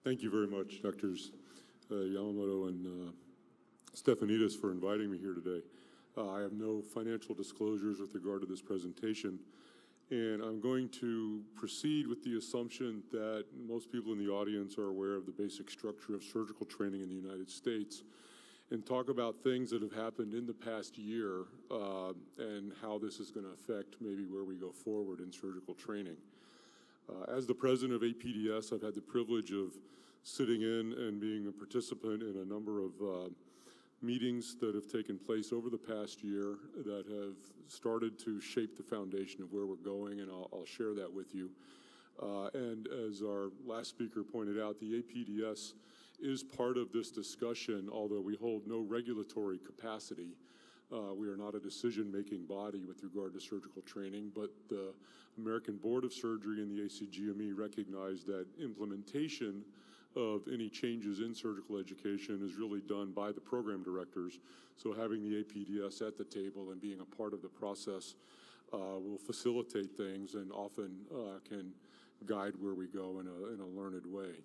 Thank you very much, Drs. Yamamoto and Stefanidis, for inviting me here today. I have no financial disclosures with regard to this presentation, and I'm going to proceed with the assumption that most people in the audience are aware of the basic structure of surgical training in the United States and talk about things that have happened in the past year and how this is going to affect maybe where we go forward in surgical training. As the president of APDS, I've had the privilege of sitting in and being a participant in a number of meetings that have taken place over the past year that have started to shape the foundation of where we're going, and I'll share that with you. And as our last speaker pointed out, the APDS is part of this discussion, although we hold no regulatory capacity. We are not a decision-making body with regard to surgical training, but the American Board of Surgery and the ACGME recognize that implementation of any changes in surgical education is really done by the program directors. So having the APDS at the table and being a part of the process will facilitate things and often can guide where we go in a learned way.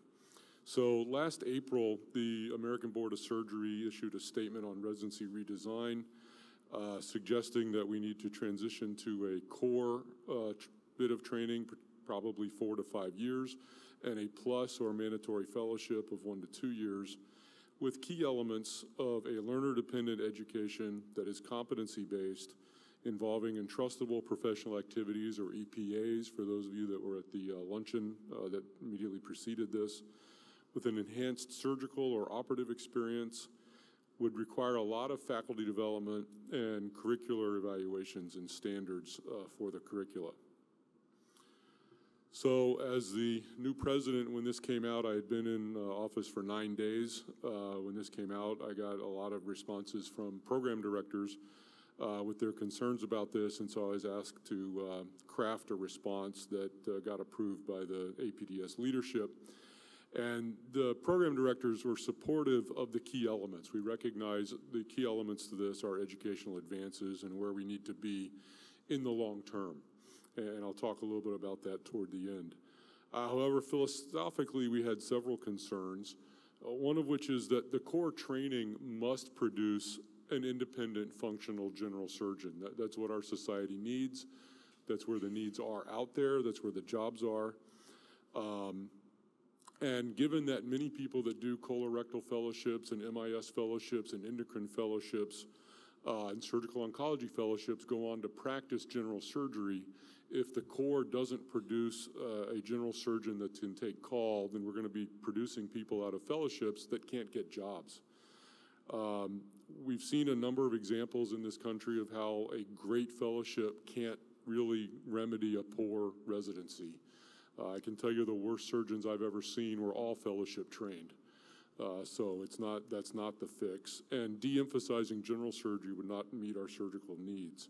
So last April, the American Board of Surgery issued a statement on residency redesign, suggesting that we need to transition to a core bit of training, probably 4 to 5 years, and a plus or mandatory fellowship of 1 to 2 years, with key elements of a learner-dependent education that is competency-based, involving entrustable professional activities, or EPAs, for those of you that were at the luncheon that immediately preceded this, with an enhanced surgical or operative experience, would require a lot of faculty development and curricular evaluations and standards for the curricula. So as the new president, when this came out, I had been in office for 9 days. When this came out, I got a lot of responses from program directors with their concerns about this, and so I was asked to craft a response that got approved by the APDS leadership. And the program directors were supportive of the key elements. We recognize the key elements to this are educational advances and where we need to be in the long term. And I'll talk a little bit about that toward the end. However, philosophically, we had several concerns, one of which is that the core training must produce an independent functional general surgeon. That's what our society needs. That's where the needs are out there. That's where the jobs are. And given that many people that do colorectal fellowships and MIS fellowships and endocrine fellowships and surgical oncology fellowships go on to practice general surgery, if the core doesn't produce a general surgeon that can take call, then we're going to be producing people out of fellowships that can't get jobs. We've seen a number of examples in this country of how a great fellowship can't really remedy a poor residency. I can tell you the worst surgeons I've ever seen were all fellowship trained. So that's not the fix. And de-emphasizing general surgery would not meet our surgical needs.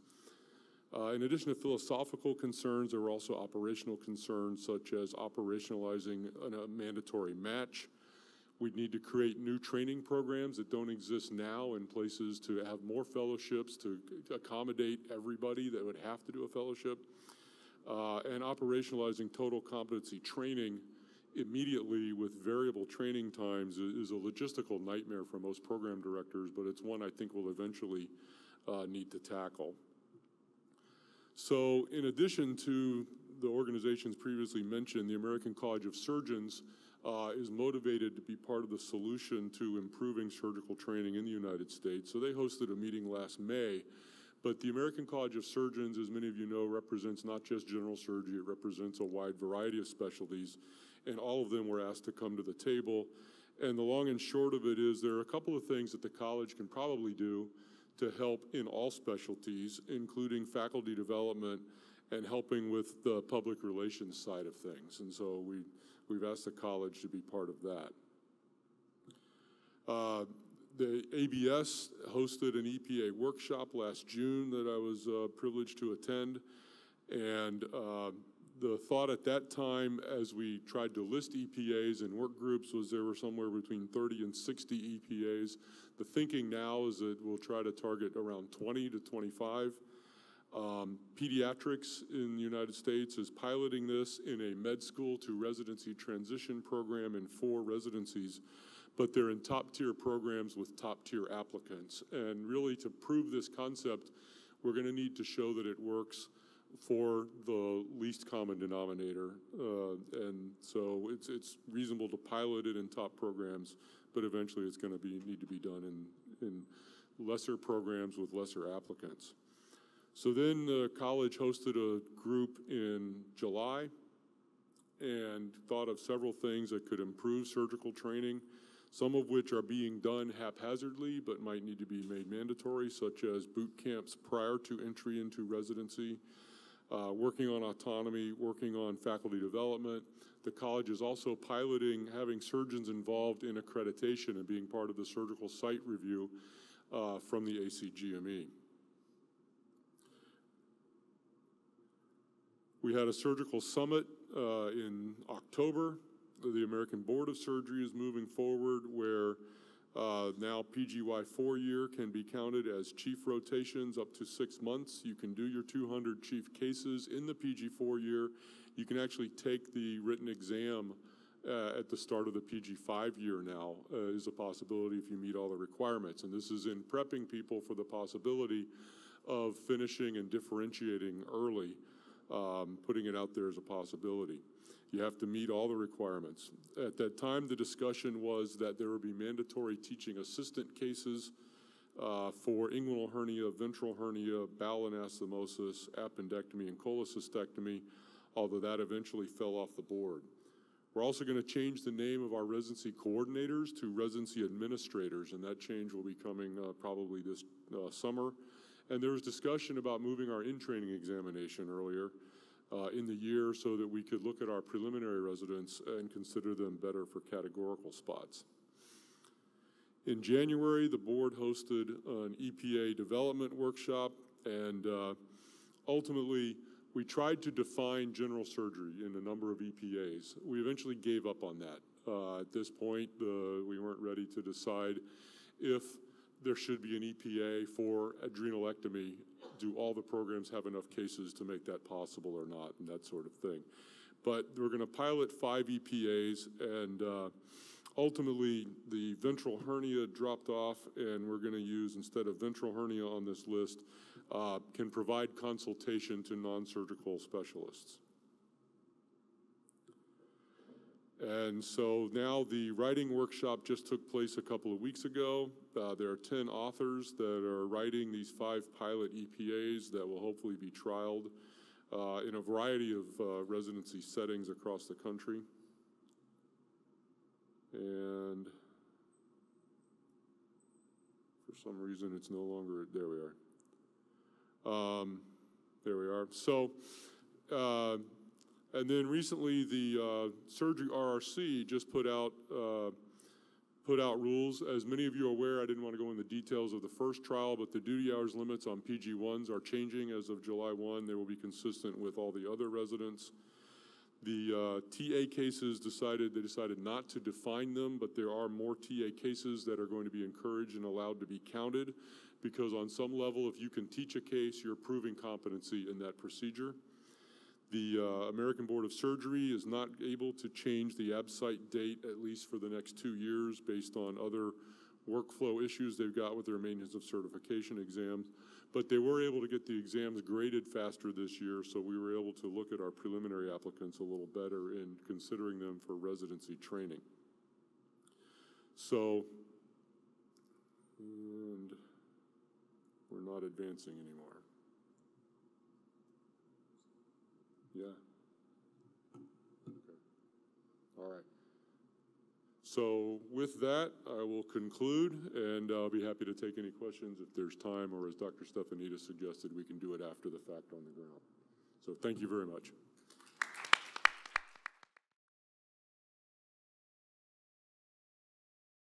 In addition to philosophical concerns, there were also operational concerns, such as operationalizing a mandatory match. We'd need to create new training programs that don't exist now in places to have more fellowships to accommodate everybody that would have to do a fellowship. And operationalizing total competency training immediately with variable training times is a logistical nightmare for most program directors, but it's one I think we'll eventually need to tackle. So in addition to the organizations previously mentioned, the American College of Surgeons is motivated to be part of the solution to improving surgical training in the United States. So they hosted a meeting last May. But the American College of Surgeons, as many of you know, represents not just general surgery, it represents a wide variety of specialties, and all of them were asked to come to the table. And the long and short of it is there are a couple of things that the college can probably do to help in all specialties, including faculty development and helping with the public relations side of things. And so we've asked the college to be part of that. The ABS hosted an EPA workshop last June that I was privileged to attend, and the thought at that time as we tried to list EPAs and work groups was there were somewhere between 30 and 60 EPAs. The thinking now is that we'll try to target around 20 to 25. Pediatrics in the United States is piloting this in a med school to residency transition program in 4 residencies, but they're in top-tier programs with top-tier applicants. And really, to prove this concept, we're going to need to show that it works for the least common denominator. And so it's reasonable to pilot it in top programs, but eventually it's going to need to be done in lesser programs with lesser applicants. So then the college hosted a group in July and thought of several things that could improve surgical training, some of which are being done haphazardly but might need to be made mandatory, such as boot camps prior to entry into residency, working on autonomy, working on faculty development. The college is also piloting having surgeons involved in accreditation and being part of the surgical site review from the ACGME. We had a surgical summit in October. The American Board of Surgery is moving forward where now PGY 4-year can be counted as chief rotations up to 6 months. You can do your 200 chief cases in the PG 4-year. You can actually take the written exam at the start of the PG 5-year now is a possibility if you meet all the requirements. And this is in prepping people for the possibility of finishing and differentiating early, putting it out there as a possibility. You have to meet all the requirements. At that time, the discussion was that there would be mandatory teaching assistant cases for inguinal hernia, ventral hernia, bowel anastomosis, appendectomy, and cholecystectomy, although that eventually fell off the board. We're also going to change the name of our residency coordinators to residency administrators, and that change will be coming probably this summer. And there was discussion about moving our in-training examination earlier in the year so that we could look at our preliminary residents and consider them better for categorical spots. In January, the board hosted an EPA development workshop, and ultimately, we tried to define general surgery in a number of EPAs. We eventually gave up on that. At this point, we weren't ready to decide if there should be an EPA for adrenalectomy. Do all the programs have enough cases to make that possible or not, and that sort of thing. But we're going to pilot 5 EPAs, and ultimately the ventral hernia dropped off, and we're going to use, instead of ventral hernia on this list, can provide consultation to non-surgical specialists. And so now the writing workshop just took place a couple of weeks ago. There are 10 authors that are writing these 5 pilot EPAs that will hopefully be trialed in a variety of residency settings across the country. And for some reason, it's no longer, there we are. There we are. So, and then recently, the Surgery RRC just put out rules. As many of you are aware, I didn't want to go into the details of the first trial, but the duty hours limits on PG1s are changing as of July 1. They will be consistent with all the other residents. The TA cases they decided not to define them, but there are more TA cases that are going to be encouraged and allowed to be counted, because on some level, if you can teach a case, you're proving competency in that procedure. The American Board of Surgery is not able to change the ABSITE date, at least for the next 2 years, based on other workflow issues they've got with their maintenance of certification exams. But they were able to get the exams graded faster this year, so we were able to look at our preliminary applicants a little better in considering them for residency training. So, and we're not advancing anymore. Yeah. Okay. All right. So with that, I will conclude, and I'll be happy to take any questions if there's time, or as Dr. Stefanidis suggested, we can do it after the fact on the ground. So thank you very much.